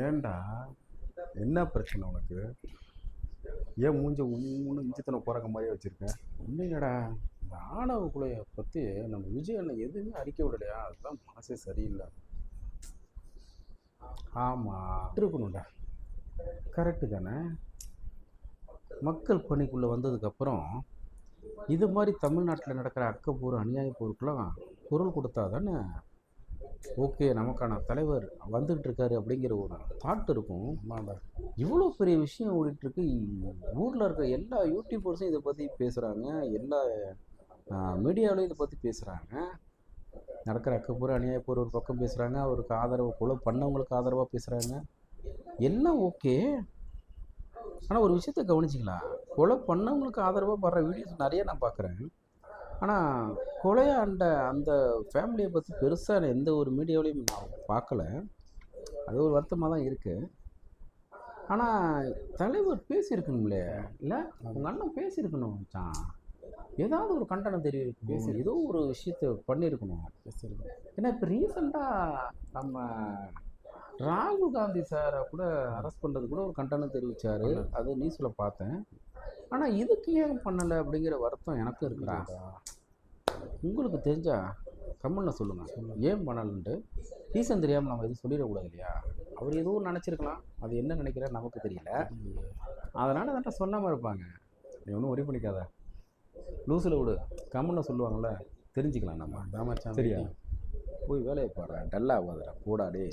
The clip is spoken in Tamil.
ஏன்டா, என்ன பிரச்சனை உனக்கு? ஏன் மூஞ்ச உம்முன்னு இஞ்சித்தனை குரங்க மாதிரியே வச்சிருக்க? இல்லைங்கடா, இந்த ஆணவ கொலையை பற்றி நம்ம விஜய் அண்ணன் எதுவுமே அறிக்கை விடலையா? அதுதான் மனசே சரியில்லை. ஆமாம், இருக்கணும்டா. கரெக்டு தானே. மக்கள் பணிக்குள்ளே வந்ததுக்கப்புறம் இது மாதிரி தமிழ்நாட்டில் நடக்கிற அக்கப்போர் அநியாய போருக்கெல்லாம் குரல் கொடுத்தா தானே ஓகே, நமக்கான தலைவர் வந்துகிட்டு இருக்காரு அப்படிங்கிற ஒரு தாட் இருக்கும். இவ்வளோ பெரிய விஷயம் ஓடிட்டுருக்கு. ஊரில் இருக்க எல்லா யூடியூபர்ஸும் இதை பற்றி பேசுகிறாங்க, எல்லா மீடியாவிலையும் இதை பற்றி பேசுகிறாங்க. நடக்கிற அக்கப்போர் அநியாய போர் ஒரு பக்கம் பேசுகிறாங்க, அவருக்கு ஆதரவு கொலை பண்ணவங்களுக்கு ஆதரவாக பேசுகிறாங்க, எல்லாம் ஓகே. ஆனால் ஒரு விஷயத்தை கவனிச்சிங்களா? கொலை பண்ணவங்களுக்கு ஆதரவாக படுற வீடியோஸ் நிறைய நான் பார்க்குறேன். ஆனால் கொலையாண்ட அந்த ஃபேமிலியை பற்றி பெருசாக எந்த ஒரு மீடியாவிலையும் நான் பார்க்கல. அது ஒரு வருத்தமாக தான் இருக்குது. ஆனால் தலைவர் பேசியிருக்கணும்லே, இல்லை உங்கள் அண்ணன் பேசியிருக்கணும் மச்சான். ஏதாவது ஒரு கண்டனம் தெரிவிக்கணும், ஏதோ ஒரு விஷயத்த பண்ணியிருக்கணும். ஏன்னா இப்போ ரீசெண்டாக நம்ம ராகுல் காந்தி சாரை கூட அரெஸ்ட் பண்ணுறது கூட ஒரு கண்டனம் தெரிவித்தார். அது நியூஸில் பார்த்தேன். ஆனால் இதுக்கு ஏன் பண்ணலை அப்படிங்கிற வருத்தம் எனக்கும் இருக்குடா. உங்களுக்கு தெரிஞ்சா கமெண்ட்ல சொல்லுங்கள், ஏன் பண்ணலன்ட்டு. ரீசன் தெரியாமல் நம்ம எதுவும் சொல்லிடக்கூடாது இல்லையா? அவர் எதுவும் நினச்சிருக்கலாம், அது என்ன நினைக்கிறா நமக்கு தெரியல. அதனால் அதாட்ட சொல்லாமல் இருப்பாங்க. நீ ஒன்றும் ஒரி பண்ணிக்காத, லூஸில் விடு, கமெண்ட்ல சொல்லுவாங்கள்ல, தெரிஞ்சுக்கலாம் நம்ம. சரியா? போய் வேலையை பாடுறேன், டல்லாக ஆகாதடா, போடாடே.